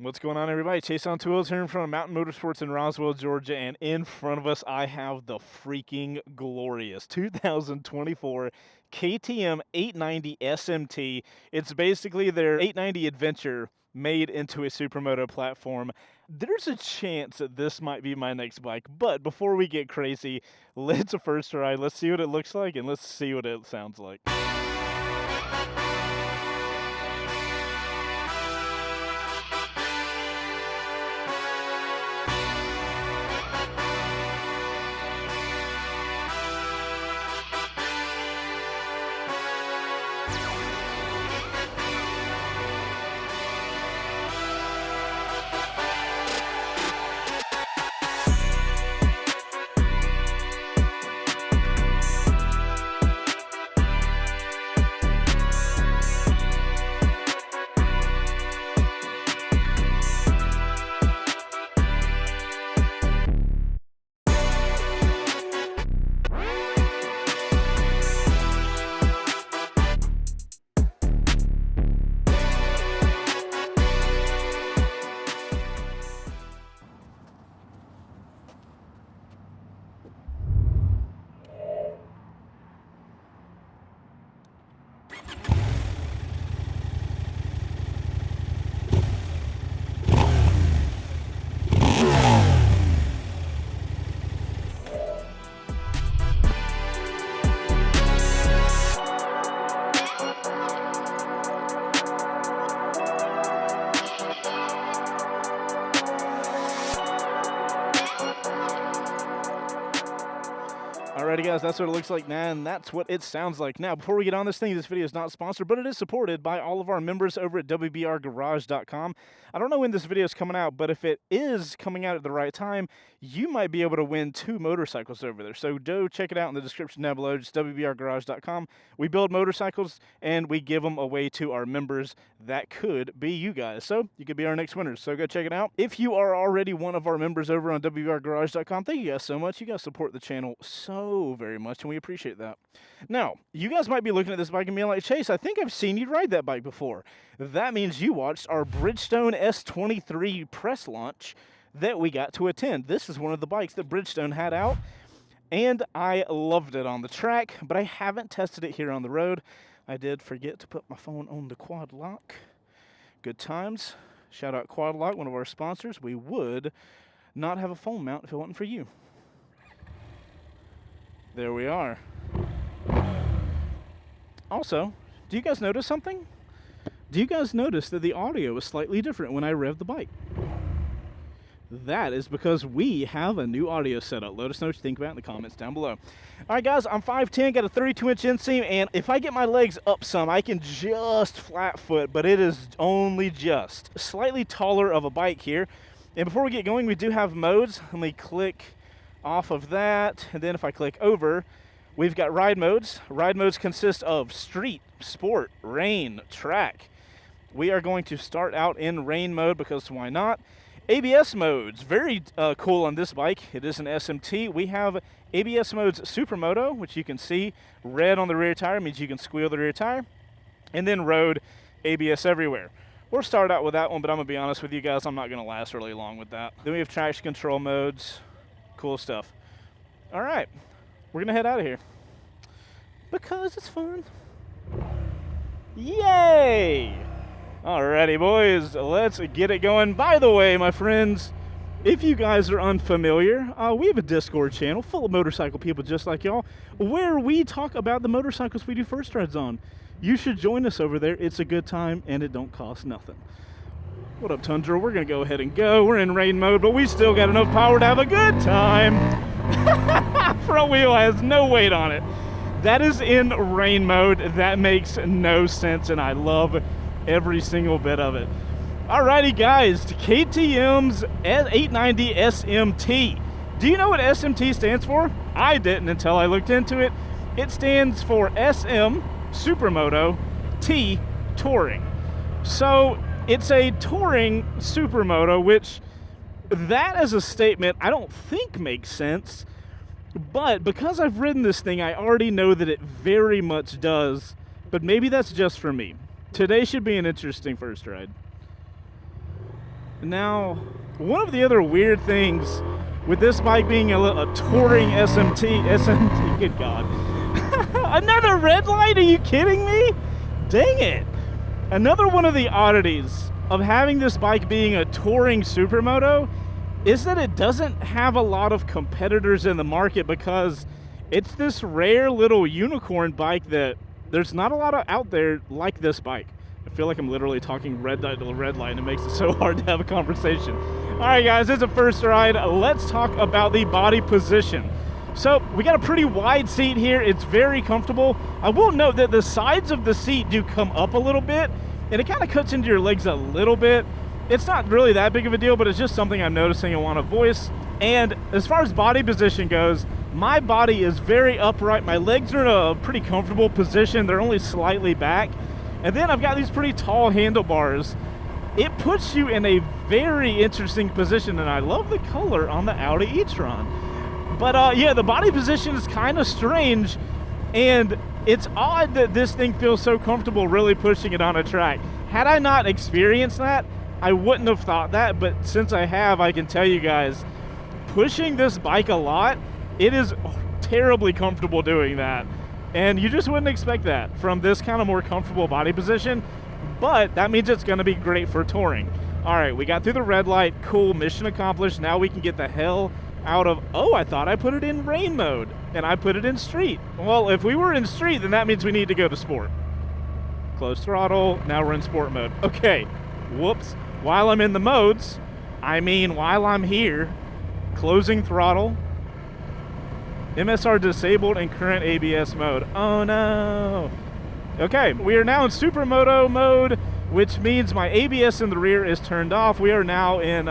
What's going on, everybody? Chaseontwowheels here in front of Mountain Motorsports in Roswell, Georgia, and in front of us I have the freaking glorious 2024 KTM 890 SMT. It's basically their 890 Adventure made into a supermoto platform. There's a chance that this might be my next bike, but before we get crazy, let's first ride. Let's see what it looks like, and let's see what it sounds like. Alrighty guys, that's what it looks like now, and that's what it sounds like. Now, before we get on this thing, this video is not sponsored, but it is supported by all of our members over at wbrgarage.com. I don't know when this video is coming out, but if it is coming out at the right time, you might be able to win 2 motorcycles over there. So go check it out in the description down below, just wbrgarage.com. We build motorcycles, and we give them away to our members. That could be you guys, so you could be our next winners. So go check it out. If you are already one of our members over on wbrgarage.com, thank you guys so much. You guys support the channel so very much, and we appreciate that. Now, you guys might be looking at this bike and being like, Chase, I think I've seen you ride that bike before. That means you watched our Bridgestone S23 press launch that we got to attend. This is one of the bikes that Bridgestone had out, and I loved it on the track, but I haven't tested it here on the road. I did forget to put my phone on the quad lock. Good times. Shout out Quad Lock, one of our sponsors. We would not have a phone mount if it wasn't for you. There we are. Also, do you guys notice something? Do you guys notice that the audio is slightly different when I rev the bike? That is because we have a new audio setup. Let us know what you think about it in the comments down below. All right, guys, I'm 5'10", got a 32-inch inseam, and if I get my legs up some, I can just flat foot, but it is only just. Slightly taller of a bike here. And before we get going, we do have modes. Let me click off of that, and then if I click over, we've got ride modes. Ride modes consist of street, sport, rain, track. We are going to start out in rain mode because why not? ABS modes, very cool on this bike. It is an SMT. We have ABS modes supermoto, which you can see red on the rear tire means you can squeal the rear tire, and then road ABS everywhere. We'll start out with that one, but I'm gonna be honest with you guys, I'm not gonna last really long with that. Then we have traction control modes. Cool stuff. All right, we're gonna head out of here because it's fun. Yay! Alrighty, boys, let's get it going. By the way, my friends, if you guys are unfamiliar, we have a Discord channel full of motorcycle people just like y'all, where we talk about the motorcycles we do first rides on. You should join us over there. It's a good time, and it don't cost nothing. What up, Tundra? We're going to go ahead and go. We're in rain mode, but we still got enough power to have a good time. Front wheel has no weight on it. That is in rain mode. That makes no sense, and I love every single bit of it. Alrighty, guys, KTM's 890 SMT. Do you know what SMT stands for? I didn't until I looked into it. It stands for SM, Supermoto, T, Touring. So it's a touring supermoto, which that as a statement I don't think makes sense, but because I've ridden this thing, I already know that it very much does, but maybe that's just for me. Today should be an interesting first ride. Now, one of the other weird things with this bike being a touring SMT, good God. Another red light, are you kidding me? Dang it. Another one of the oddities of having this bike being a touring supermoto is that it doesn't have a lot of competitors in the market because it's this rare little unicorn bike that there's not a lot of out there like this bike. I feel like I'm literally talking red light to red light, and it makes it so hard to have a conversation. All right, guys, it's a first ride. Let's talk about the body position. So we got a pretty wide seat here. It's very comfortable. I will note that the sides of the seat do come up a little bit, and it kind of cuts into your legs a little bit. It's not really that big of a deal, but it's just something I'm noticing and want to voice. And as far as body position goes, my body is very upright. My legs are in a pretty comfortable position. They're only slightly back. And then I've got these pretty tall handlebars. It puts you in a very interesting position, and I love the color on the Audi e-tron. But yeah, the body position is kind of strange, and it's odd that this thing feels so comfortable really pushing it on a track. Had I not experienced that, I wouldn't have thought that, but since I have, I can tell you guys, pushing this bike a lot, it is terribly comfortable doing that. And you just wouldn't expect that from this kind of more comfortable body position, but that means it's gonna be great for touring. All right, we got through the red light, cool, mission accomplished. Now we can get the hell out of, oh, I thought I put it in rain mode, and I put it in street. Well, if we were in street, then that means we need to go to sport. Close throttle, now we're in sport mode. Okay, whoops. While I'm in the modes, I mean while I'm here, closing throttle, MSR disabled in current ABS mode. Oh no. Okay, we are now in supermoto mode, which means my ABS in the rear is turned off. We are now in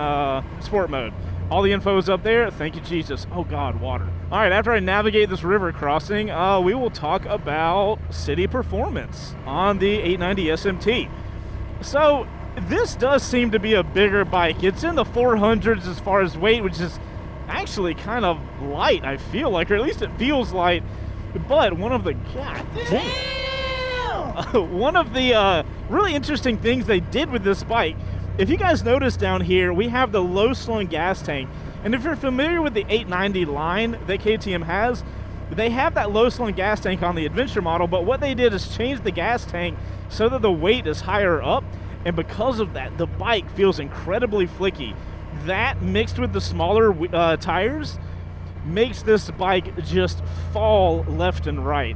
sport mode. All the info is up there. Thank you, Jesus. Oh God, water. All right, after I navigate this river crossing, we will talk about city performance on the 890 SMT. So this does seem to be a bigger bike. It's in the 400s as far as weight, which is actually kind of light, I feel like, or at least it feels light. But one of the one of the really interesting things they did with this bike, if you guys notice down here, we have the low slung gas tank. And if you're familiar with the 890 line that KTM has, they have that low slung gas tank on the adventure model, but what they did is change the gas tank so that the weight is higher up, and because of that, the bike feels incredibly flicky. That mixed with the smaller tires makes this bike just fall left and right.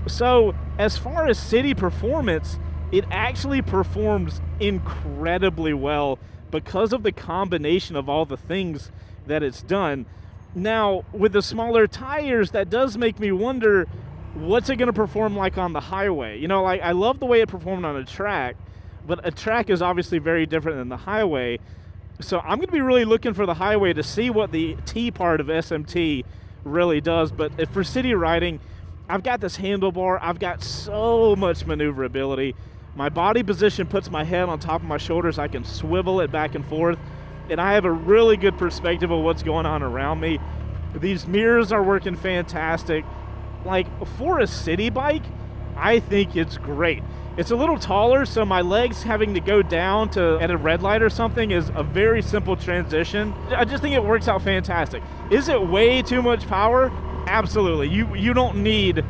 So as far as city performance, it actually performs incredibly well because of the combination of all the things that it's done. Now, with the smaller tires, that does make me wonder, what's it going to perform like on the highway? You know, like, I love the way it performed on a track, but a track is obviously very different than the highway. So I'm going to be really looking for the highway to see what the T part of SMT really does. But for city riding, I've got this handlebar. I've got so much maneuverability. My body position puts my head on top of my shoulders. I can swivel it back and forth, and I have a really good perspective of what's going on around me. These mirrors are working fantastic. Like, for a city bike, I think it's great. It's a little taller, so my legs having to go down at a red light or something is a very simple transition. I just think it works out fantastic. Is it way too much power? Absolutely. You don't need,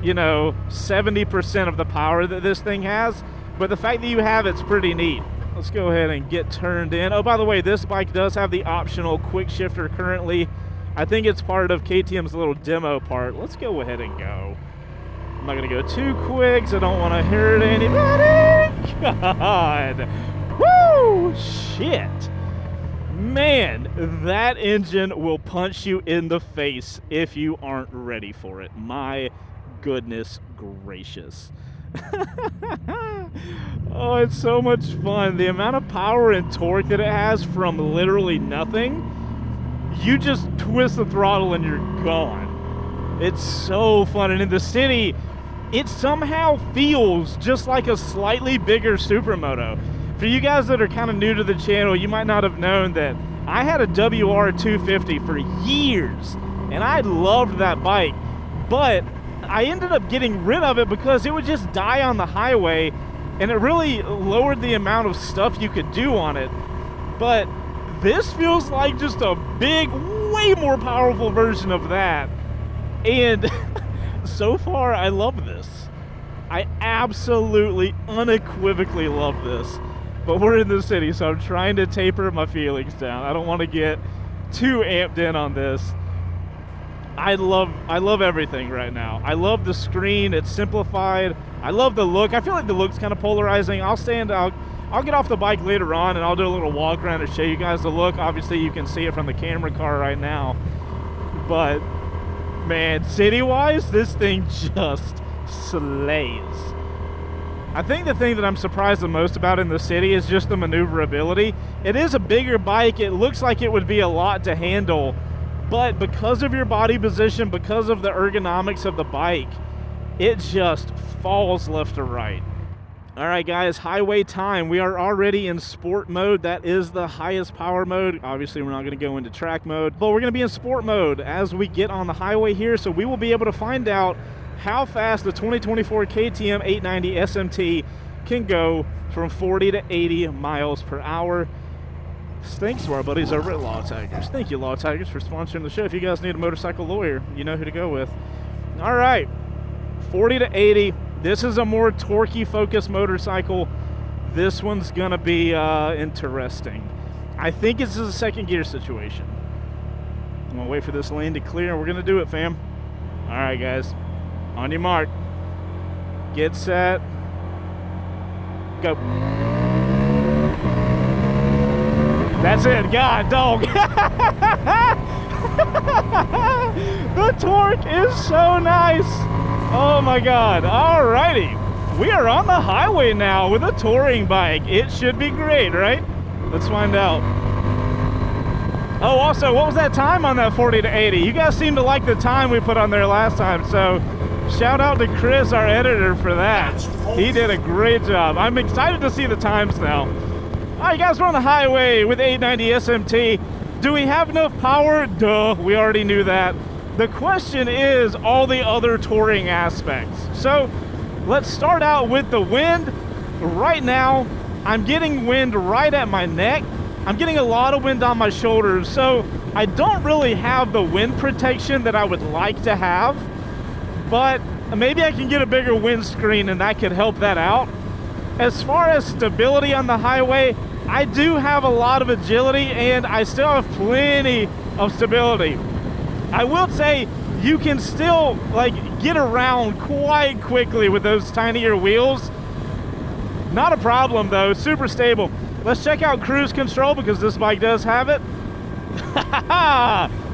you know, 70% of the power that this thing has, but the fact that you have it's pretty neat. Let's go ahead and get turned in. Oh, by the way, this bike does have the optional quick shifter currently. I think it's part of KTM's little demo part. Let's go ahead and go. I'm not gonna go too quick, so I don't want to hurt anybody. God, woo, shit. Man, that engine will punch you in the face if you aren't ready for it. My goodness gracious. Oh, it's so much fun. The amount of power and torque that it has from literally nothing. You just twist the throttle and you're gone. It's so fun. And in the city, it somehow feels just like a slightly bigger supermoto. For you guys that are kind of new to the channel, you might not have known that I had a WR250 for years, and I loved that bike, but I ended up getting rid of it because it would just die on the highway, and it really lowered the amount of stuff you could do on it. But this feels like just a big, way more powerful version of that. And so far, I love this. I absolutely, unequivocally love this. But we're in the city, so I'm trying to taper my feelings down. I don't want to get too amped in on this. I love everything right now. I love the screen. It's simplified. I love the look. I feel like the look's kind of polarizing. I'll get off the bike later on and I'll do a little walk around and show you guys the look. Obviously, you can see it from the camera car right now. But, man, city-wise, this thing just slays. I think the thing that I'm surprised the most about in the city is just the maneuverability. It is a bigger bike. It looks like it would be a lot to handle. But because of your body position, because of the ergonomics of the bike, it just falls left to right. All right, guys, highway time. We are already in sport mode. That is the highest power mode. Obviously, we're not going to go into track mode, but we're going to be in sport mode as we get on the highway here. So we will be able to find out how fast the 2024 KTM 890 SMT can go from 40 to 80 miles per hour. Thanks to our buddies over at Law Tigers. Thank you, Law Tigers, for sponsoring the show. If you guys need a motorcycle lawyer, you know who to go with. All right, 40 to 80. This is a more torquey focused motorcycle. This one's going to be interesting. I think this is a second gear situation. I'm going to wait for this lane to clear. We're going to do it, fam. All right, guys. On your mark. Get set. Go. That's it. God, dog. The torque is so nice. Oh my God. Alrighty. We are on the highway now with a touring bike. It should be great, right? Let's find out. Oh, also, what was that time on that 40 to 80? You guys seem to like the time we put on there last time, so shout out to Chris, our editor, for that. He did a great job. I'm excited to see the times now. All right, guys, we're on the highway with 890 SMT. Do we have enough power? Duh, we already knew that. The question is all the other touring aspects. So let's start out with the wind. Right now, I'm getting wind right at my neck. I'm getting a lot of wind on my shoulders, so I don't really have the wind protection that I would like to have, but maybe I can get a bigger windscreen and that could help that out. As far as stability on the highway, I do have a lot of agility and I still have plenty of stability. I will say you can still get around quite quickly with those tinier wheels. Not a problem though, super stable. Let's check out cruise control because this bike does have it.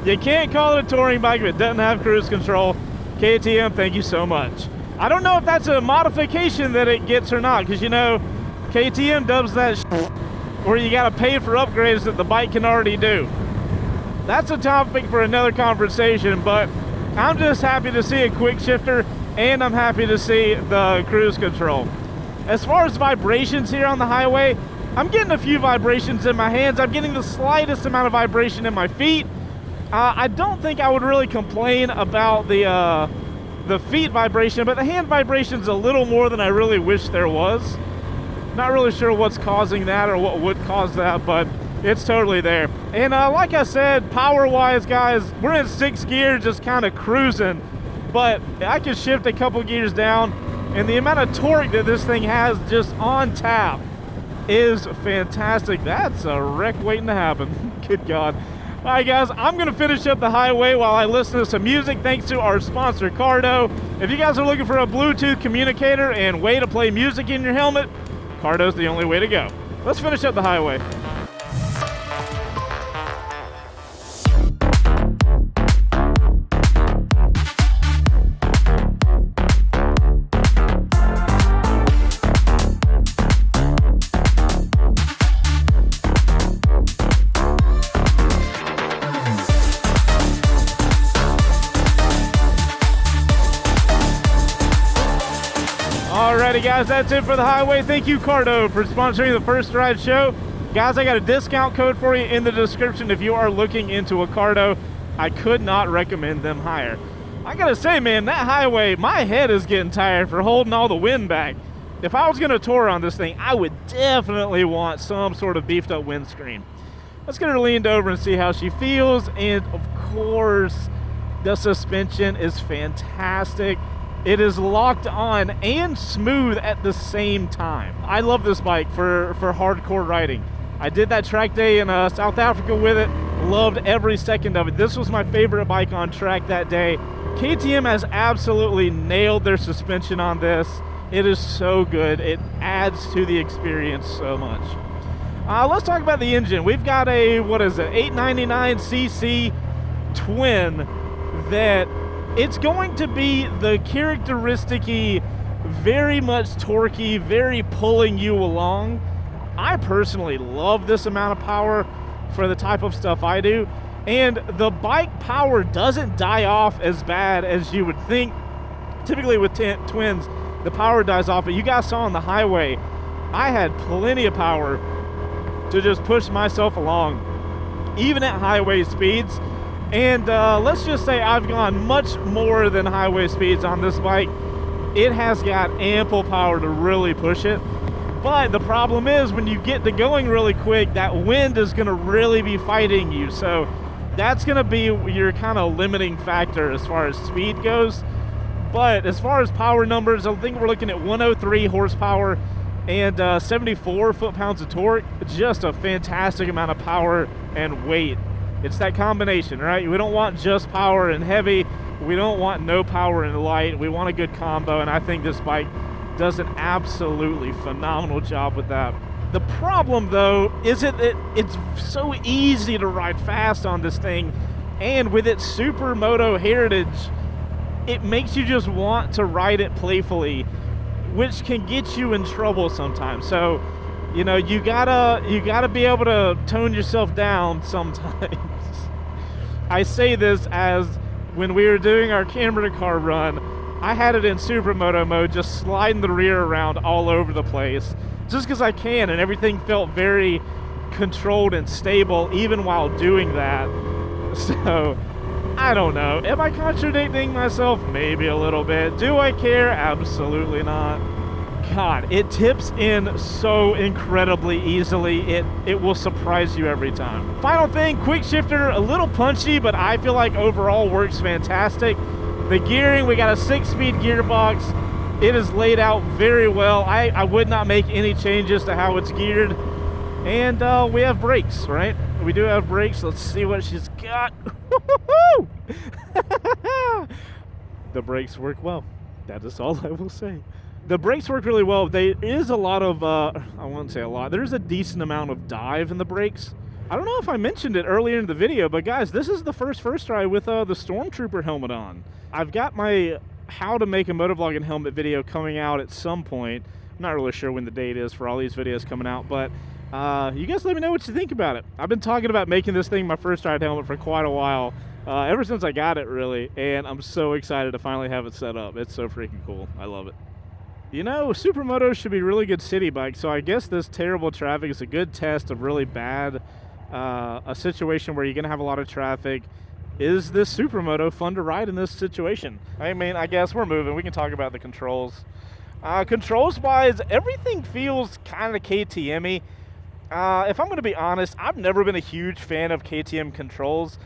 You can't call it a touring bike if it doesn't have cruise control. KTM, thank you so much. I don't know if that's a modification that it gets or not, because you know, KTM does that where you gotta pay for upgrades that the bike can already do. That's a topic for another conversation, but I'm just happy to see a quick shifter and I'm happy to see the cruise control. As far as vibrations here on the highway, I'm getting a few vibrations in my hands. I'm getting the slightest amount of vibration in my feet. I don't think I would really complain about the feet vibration, but the hand vibration's a little more than I really wish there was. Not really sure what's causing that or what would cause that, but it's totally there. And like I said, power-wise, guys, we're in 6th gear, just kind of cruising, but I can shift a couple gears down, and the amount of torque that this thing has just on tap is fantastic. That's a wreck waiting to happen. Good God. All right, guys, I'm going to finish up the highway while I listen to some music thanks to our sponsor, Cardo. If you guys are looking for a Bluetooth communicator and way to play music in your helmet, Cardo's the only way to go. Let's finish up the highway. Alrighty, guys, that's it for the highway. Thank you, Cardo, for sponsoring the First Ride Show. Guys, I got a discount code for you in the description if you are looking into a Cardo. I could not recommend them higher. I gotta say, man, that highway, my head is getting tired for holding all the wind back. if I was going to tour on this thing, I would definitely want some sort of beefed up windscreen. Let's get her leaned over and see how she feels. And of course, the suspension is fantastic. It is locked on and smooth at the same time. I love this bike for hardcore riding. I did that track day in South Africa with it. Loved every second of it. This was my favorite bike on track that day. KTM has absolutely nailed their suspension on this. It is so good. It adds to the experience so much. Let's talk about the engine. We've got a, 899cc twin that it's going to be the characteristic-y, very much torquey, very pulling you along. I personally love this amount of power for the type of stuff I do, and the bike power doesn't die off as bad as you would think. Typically with twins, the power dies off, but you guys saw on the highway, I had plenty of power to just push myself along, even at highway speeds. And let's just say I've gone much more than highway speeds on this bike. It has got ample power to really push it. But the problem is when you get to going really quick, that wind is going to really be fighting you. So that's going to be your kind of limiting factor as far as speed goes. But as far as power numbers, I think we're looking at 103 horsepower and 74 foot-pounds of torque. Just a fantastic amount of power and weight. It's that combination, right? We don't want just power and heavy. We don't want no power and light. We want a good combo, and I think this bike does an absolutely phenomenal job with that. The problem, though, is it's so easy to ride fast on this thing, and with its supermoto heritage, it makes you just want to ride it playfully, which can get you in trouble sometimes. So, you know, you gotta be able to tone yourself down sometimes. I say this as when we were doing our camera to car run, I had it in supermoto mode, just sliding the rear around all over the place, just because I can, and everything felt very controlled and stable even while doing that. So, I don't know. Am I contradicting myself? Maybe a little bit. Do I care? Absolutely not. God, it tips in so incredibly easily. It will surprise you every time. Final thing, quick shifter, a little punchy, but I feel like overall works fantastic. The gearing, we got a 6-speed gearbox. It is laid out very well. I would not make any changes to how it's geared. And we have brakes, right? We do have brakes. Let's see what she's got. The brakes work well. That is all I will say. The brakes work really well. There is a lot of, I won't say a lot, there's a decent amount of dive in the brakes. I don't know if I mentioned it earlier in the video, but guys, this is the first try with the Stormtrooper helmet on. I've got my how to make a motovlogging helmet video coming out at some point. I'm not really sure when the date is for all these videos coming out, but you guys let me know what you think about it. I've been talking about making this thing my first ride helmet for quite a while, ever since I got it really, and I'm so excited to finally have it set up. It's so freaking cool. I love it. You know, supermotos should be really good city bikes, so I guess this terrible traffic is a good test of really bad, a situation where you're going to have a lot of traffic. Is this supermoto fun to ride in this situation? I mean, I guess we're moving. We can talk about the controls. Controls-wise, everything feels kind of KTM-y. If I'm going to be honest, I've never been a huge fan of KTM controls.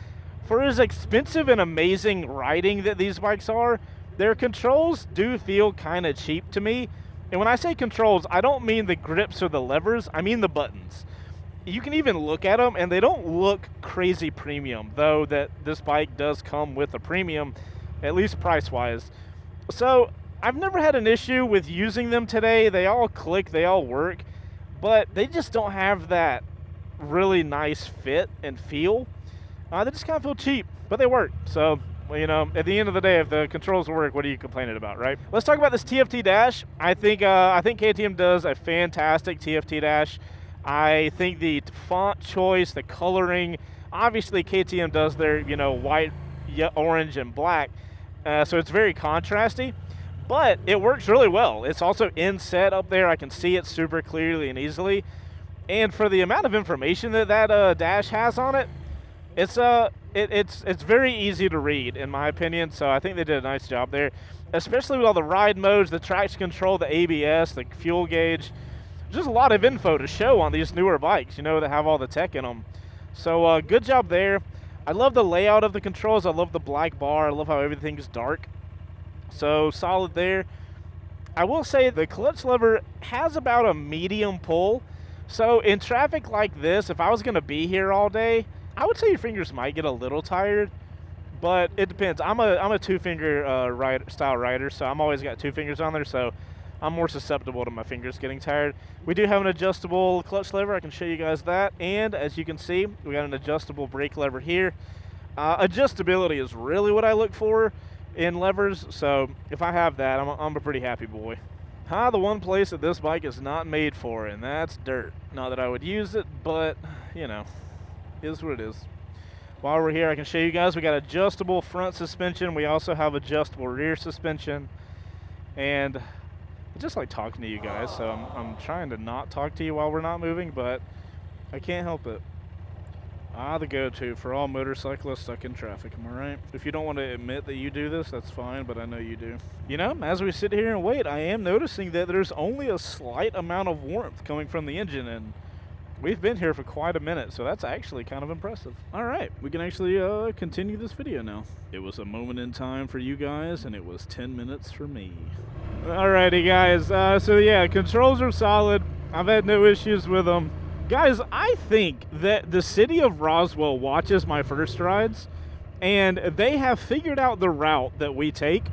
For as expensive and amazing riding that these bikes are, their controls do feel kind of cheap to me. And when I say controls, I don't mean the grips or the levers, I mean the buttons. You can even look at them and they don't look crazy premium, though that this bike does come with a premium, at least price-wise. So I've never had an issue with using them today. They all click, they all work, but they just don't have that really nice fit and feel. They just kind of feel cheap, but they work. So, well, you know, at the end of the day, if the controls work, what are you complaining about, right? Let's talk about this TFT dash. I think KTM does a fantastic TFT dash. I think the font choice, the coloring, obviously KTM does their, you know, white, orange, and black, so it's very contrasty, but it works really well. It's also inset up there. I can see it super clearly and easily, and for the amount of information that dash has on it, it's very easy to read, in my opinion, so I think they did a nice job there, especially with all the ride modes, the traction control, the ABS, the fuel gauge. Just a lot of info to show on these newer bikes, you know, that have all the tech in them. So good job there. I love the layout of the controls. I love the black bar. I love how everything's dark. So solid there. I will say the clutch lever has about a medium pull. So in traffic like this, if I was going to be here all day, I would say your fingers might get a little tired, but it depends. I'm a two-finger style rider, so I'm always got two fingers on there, so I'm more susceptible to my fingers getting tired. We do have an adjustable clutch lever. I can show you guys that. And as you can see, we got an adjustable brake lever here. Adjustability is really what I look for in levers, so if I have that, I'm a pretty happy boy. The one place that this bike is not made for, and that's dirt. Not that I would use it, but, you know, is what it is. While we're here, I can show you guys, we got adjustable front suspension. We also have adjustable rear suspension. And I just like talking to you guys, so I'm trying to not talk to you while we're not moving, but I can't help it. The go-to for all motorcyclists stuck in traffic, am I right? If you don't want to admit that you do this, that's fine, but I know you do. You know, as we sit here and wait, I am noticing that there's only a slight amount of warmth coming from the engine, and we've been here for quite a minute, so that's actually kind of impressive. All right, we can actually continue this video now. It was a moment in time for you guys, and it was 10 minutes for me. Alrighty, guys. So yeah, controls are solid. I've had no issues with them. Guys, I think that the city of Roswell watches my first rides, and they have figured out the route that we take,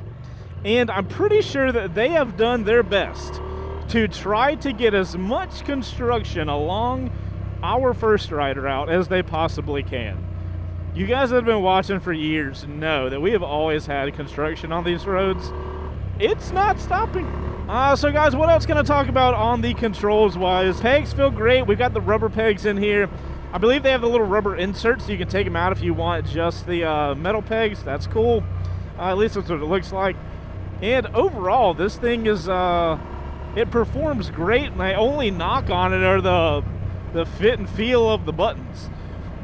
and I'm pretty sure that they have done their best to try to get as much construction along our first ride route as they possibly can. You guys that have been watching for years know that we have always had construction on these roads. It's not stopping. So guys, what else can I talk about on the controls wise? Pegs feel great. We've got the rubber pegs in here. I believe they have the little rubber inserts, so you can take them out if you want just the metal pegs. That's cool. At least that's what it looks like. And overall, this thing is, it performs great. My only knock on it are the fit and feel of the buttons.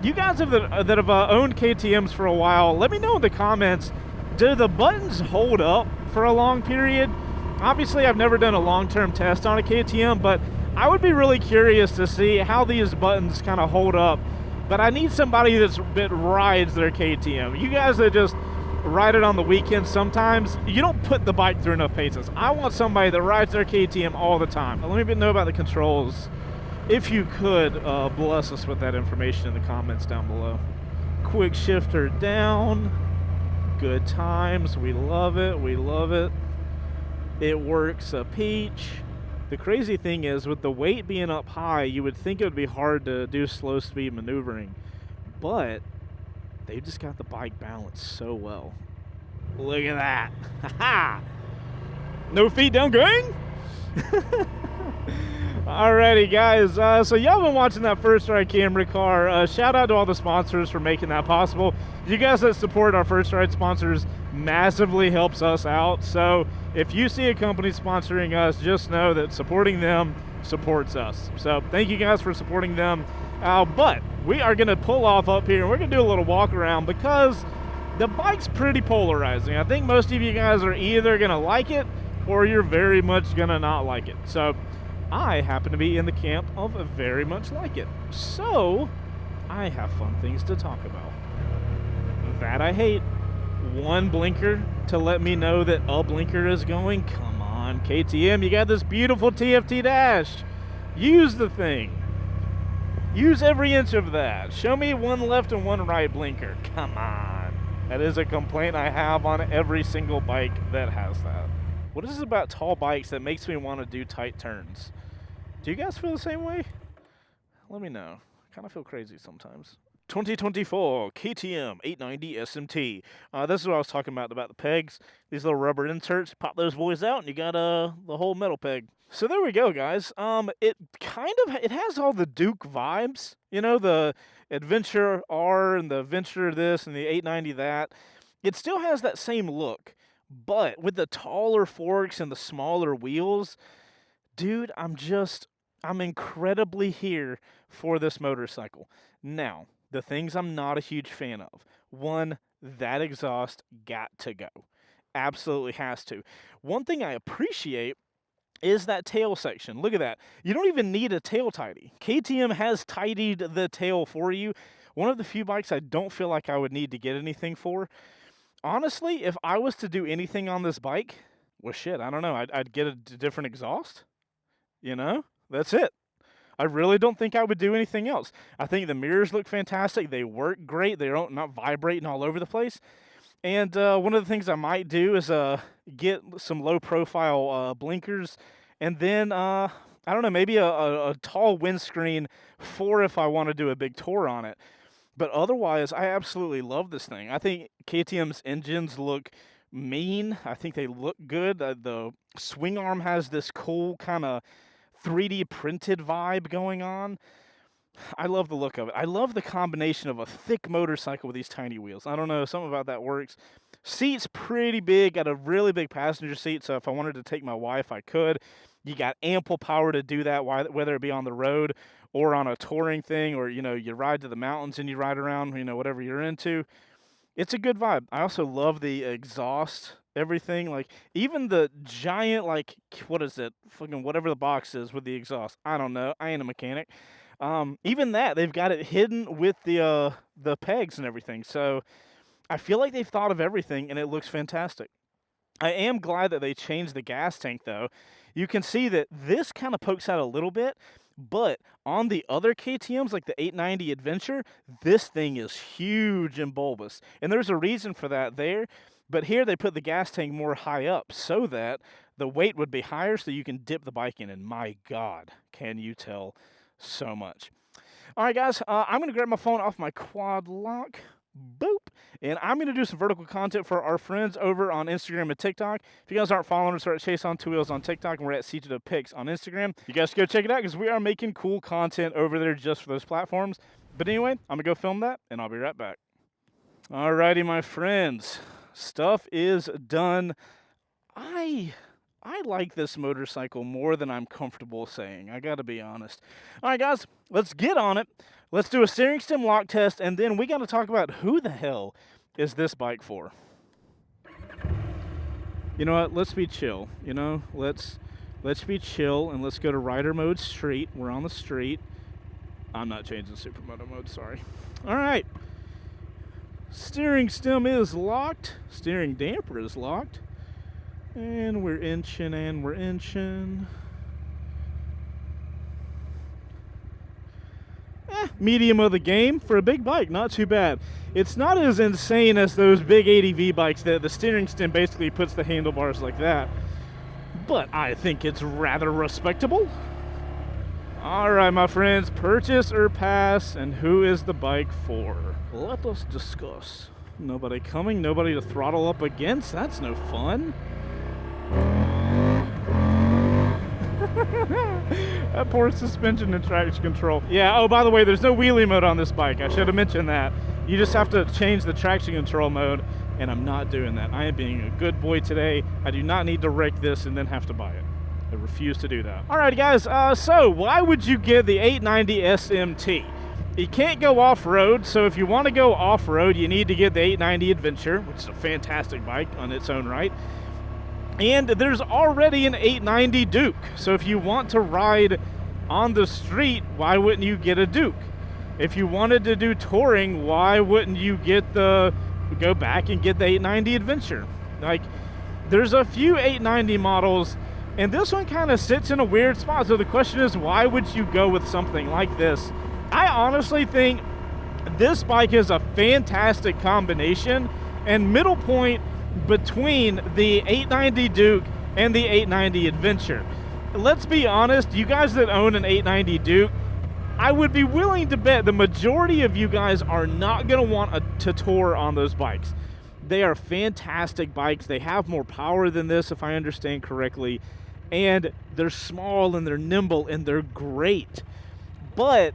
You guys that have owned KTMs for a while, let me know in the comments, do the buttons hold up for a long period? Obviously, I've never done a long-term test on a KTM, but I would be really curious to see how these buttons kind of hold up. But I need somebody that rides their KTM. You guys that just ride it on the weekends sometimes, you don't put the bike through enough paces. I want somebody that rides their KTM all the time. Let me know about the controls. If you could, bless us with that information in the comments down below. Quick shifter down. Good times. We love it. We love it. It works a peach. The crazy thing is, with the weight being up high, you would think it would be hard to do slow speed maneuvering, but they just got the bike balanced so well. Look at that. Ha-ha! No feet down, gang? Alrighty, guys. So y'all been watching that first ride camera car. Shout out to all the sponsors for making that possible. You guys that support our first ride sponsors massively helps us out. So if you see a company sponsoring us, just know that supporting them supports us. So thank you guys for supporting them. But we are going to pull off up here, and we're going to do a little walk around because the bike's pretty polarizing. I think most of you guys are either going to like it or you're very much going to not like it. So I happen to be in the camp of very much like it. So I have fun things to talk about. That I hate. One blinker to let me know that a blinker is going. Come on, KTM, you got this beautiful TFT dash. Use the thing. Use every inch of that. Show me one left and one right blinker. Come on. That is a complaint I have on every single bike that has that. What is it about tall bikes that makes me want to do tight turns? Do you guys feel the same way? Let me know. I kind of feel crazy sometimes. 2024 KTM 890 SMT. This is what I was talking about the pegs. These little rubber inserts. Pop those boys out and you got the whole metal peg. So there we go, guys. It has all the Duke vibes. You know, the Adventure R and the Adventure this and the 890 that. It still has that same look, but with the taller forks and the smaller wheels, dude, I'm incredibly here for this motorcycle. Now, the things I'm not a huge fan of. One, that exhaust got to go. Absolutely has to. One thing I appreciate is that tail section. Look at that. You don't even need a tail tidy. KTM has tidied the tail for you. One of the few bikes I don't feel like I would need to get anything for. Honestly, if I was to do anything on this bike, well, shit, I don't know. I'd get a different exhaust. You know, that's it. I really don't think I would do anything else. I think the mirrors look fantastic. They work great. They're not vibrating all over the place. And one of the things I might do is get some low-profile blinkers, and then, I don't know, maybe a tall windscreen for if I want to do a big tour on it. But otherwise, I absolutely love this thing. I think KTM's engines look mean. I think they look good. The swing arm has this cool kind of 3D printed vibe going on. I love the look of it. I love the combination of a thick motorcycle with these tiny wheels. I don't know, something about that works. Seat's pretty big, got a really big passenger seat, so if I wanted to take my wife, I could. You got ample power to do that, whether it be on the road or on a touring thing, or, you know, you ride to the mountains and you ride around, you know, whatever you're into. It's a good vibe. I also love the exhaust, everything. Like, even the giant, like, what is it? Fucking whatever the box is with the exhaust. I don't know. I ain't a mechanic. Even that, they've got it hidden with the pegs and everything. So I feel like they've thought of everything, and it looks fantastic. I am glad that they changed the gas tank, though. You can see that this kind of pokes out a little bit, but on the other KTMs, like the 890 Adventure, this thing is huge and bulbous. And there's a reason for that there. But here they put the gas tank more high up so that the weight would be higher so you can dip the bike in. And my God, can you tell so much. All right, guys, I'm going to grab my phone off my quad lock. Boop. And I'm going to do some vertical content for our friends over on Instagram and TikTok. If you guys aren't following us, we're at Chaseontwowheels on TikTok, and we're at C2Pics on Instagram. You guys go check it out because we are making cool content over there just for those platforms. But anyway, I'm going to go film that, and I'll be right back. All righty, my friends. Stuff is done. I like this motorcycle more than I'm comfortable saying. I got to be honest. All right, guys, let's get on it. Let's do a steering stem lock test, and then we got to talk about who the hell is this bike for. You know what? Let's be chill. You know, let's be chill, and let's go to rider mode street. We're on the street. I'm not changing supermoto mode, sorry. All right. Steering stem is locked. Steering damper is locked. And we're inching and we're inching. Medium of the game for a big bike, not too bad. It's not as insane as those big ADV bikes that the steering stem basically puts the handlebars like that. But I think it's rather respectable. Alright, my friends, purchase or pass, and who is the bike for? Let us discuss. Nobody coming, nobody to throttle up against, that's no fun. That poor suspension and traction control. Yeah, oh, by the way, there's no wheelie mode on this bike. I should have mentioned that. You just have to change the traction control mode, and I'm not doing that. I am being a good boy today. I do not need to wreck this and then have to buy it. I refuse to do that. Alright, guys, so why would you get the 890 SMT? You can't go off-road, so if you want to go off-road, you need to get the 890 Adventure, which is a fantastic bike on its own right. And there's already an 890 Duke, so if you want to ride on the street, why wouldn't you get a Duke? If you wanted to do touring, why wouldn't you go back and get the 890 Adventure? Like, there's a few 890 models, and this one kind of sits in a weird spot, so the question is, why would you go with something like this? I honestly think this bike is a fantastic combination and middle point between the 890 Duke and the 890 Adventure. Let's be honest, you guys that own an 890 Duke, I would be willing to bet the majority of you guys are not going to want to tour on those bikes. They are fantastic bikes. They have more power than this, if I understand correctly, and they're small and they're nimble and they're great. But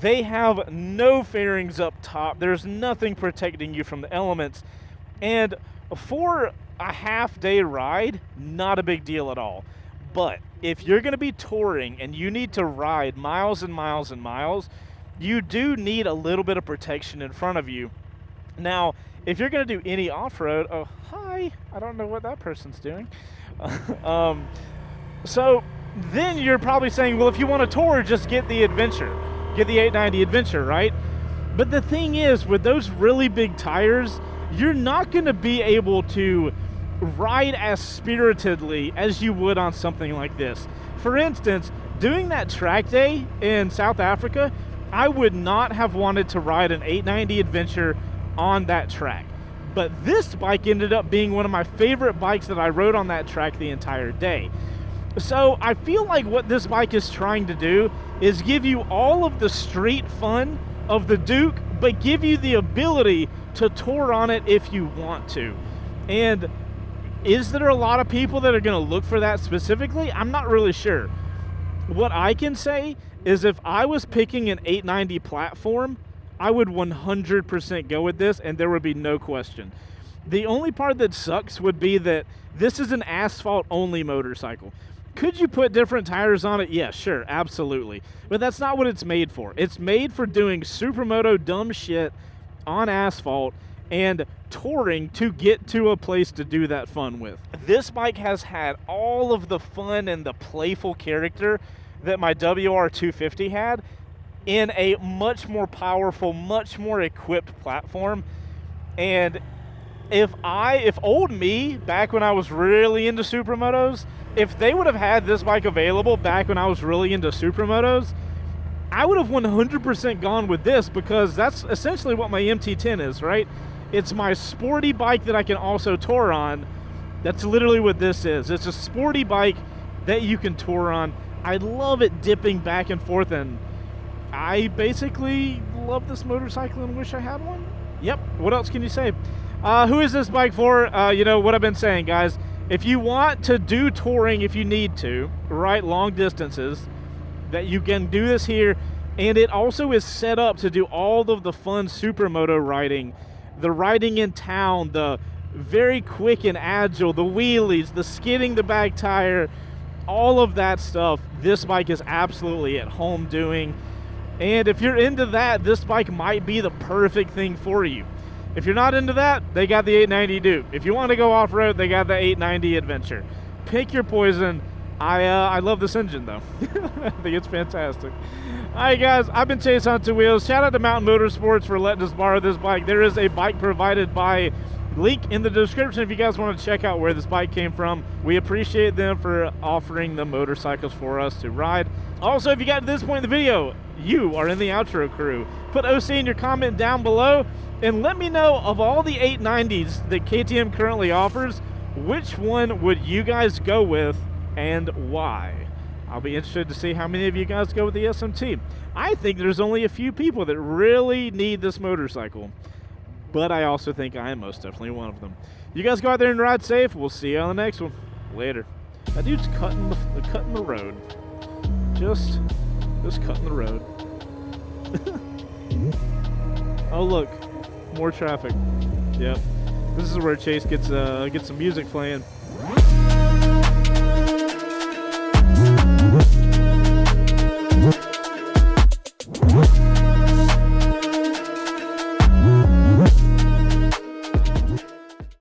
they have no fairings up top. There's nothing protecting you from the elements, and for a half-day ride, not a big deal at all. But if you're going to be touring and you need to ride miles and miles and miles, you do need a little bit of protection in front of you. Now, if you're going to do any off-road, oh, hi, I don't know what that person's doing. So then you're probably saying, well, if you want to tour, just get the Adventure. Get the 890 Adventure, right? But the thing is, with those really big tires, you're not going to be able to ride as spiritedly as you would on something like this. For instance, doing that track day in South Africa, I would not have wanted to ride an 890 Adventure on that track. But this bike ended up being one of my favorite bikes that I rode on that track the entire day. So I feel like what this bike is trying to do is give you all of the street fun of the Duke, but give you the ability to tour on it if you want to. And is there a lot of people that are going to look for that specifically? I'm not really sure. What I can say is if I was picking an 890 platform, I would 100% go with this, and there would be no question. The only part that sucks would be that this is an asphalt-only motorcycle. Could you put different tires on it? Yeah, sure, absolutely. But that's not what it's made for. It's made for doing supermoto dumb shit on asphalt and touring to get to a place to do that fun with. This bike has had all of the fun and the playful character that my WR250 had in a much more powerful, much more equipped platform. And if old me, back when I was really into supermotos, if they would have had this bike available back when I was really into supermotos, I would have 100% gone with this, because that's essentially what my MT10 is, right? It's my sporty bike that I can also tour on. That's literally what this is. It's a sporty bike that you can tour on. I love it dipping back and forth, and I basically love this motorcycle and wish I had one. Yep, what else can you say? Who is this bike for? You know what I've been saying, guys. If you want to do touring, if you need to, right, long distances, that you can do this here. And it also is set up to do all of the fun supermoto riding, the riding in town, the very quick and agile, the wheelies, the skidding the back tire, all of that stuff. This bike is absolutely at home doing. And if you're into that, this bike might be the perfect thing for you. If you're not into that, they got the 890 Duke. If you want to go off-road, they got the 890 Adventure. Pick your poison. I love this engine, though. I think it's fantastic. All right, guys, I've been Chaseontwowheels. Shout out to Mountain Motorsports for letting us borrow this bike. There is a bike provided by link in the description if you guys want to check out where this bike came from. We appreciate them for offering the motorcycles for us to ride. Also, if you got to this point in the video, you are in the outro crew. Put OC in your comment down below and let me know, of all the 890s that KTM currently offers, which one would you guys go with and why? I'll be interested to see how many of you guys go with the SMT. I think there's only a few people that really need this motorcycle, but I also think I am most definitely one of them. You guys go out there and ride safe. We'll see you on the next one. Later. That dude's cutting the road. Just cutting the road. Oh look, more traffic. Yep. This is where Chase gets some music playing.